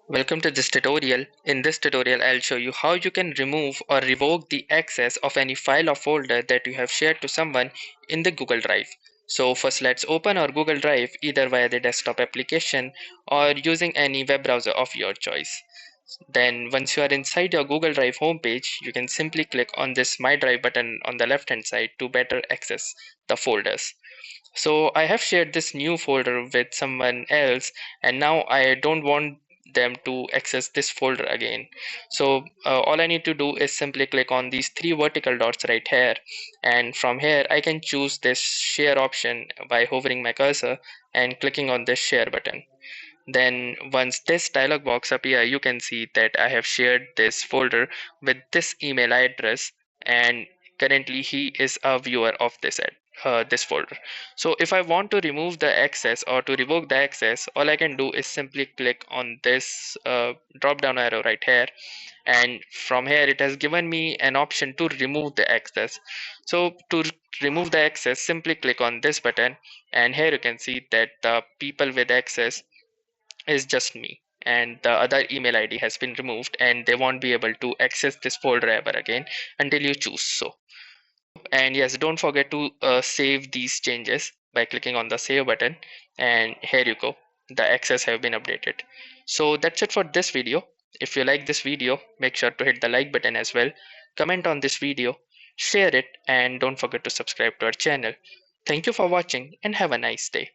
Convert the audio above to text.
Welcome to this tutorial. In this tutorial, I'll show you how you can remove or revoke the access of any file or folder that you have shared to someone in the Google Drive. So first let's open our Google Drive either via the desktop application or using any web browser of your choice. Then once you are inside your Google Drive homepage, you can simply click on this My Drive button on the left hand side to better access the folders. So I have shared this new folder with someone else, and now I don't want them to access this folder again. So all I need to do is simply click on these three vertical dots right here, and from here I can choose this share option by hovering my cursor and clicking on this share button. Then once this dialog box appear, you can see that I have shared this folder with this email address, and currently he is a viewer of this folder. So if I want to remove the access or to revoke the access, all I can do is simply click on this drop down arrow right here, and from here it has given me an option to remove the access. So to remove the access, simply click on this button, and here you can see that the people with access is just me, and the other email ID has been removed, and they won't be able to access this folder ever again until you choose so. And yes, don't forget to save these changes by clicking on the save button, and here you go, the access have been updated. So that's it for this video. If you like this video, make sure to hit the like button as well, comment on this video, share it, and don't forget to subscribe to our channel. Thank you for watching and have a nice day.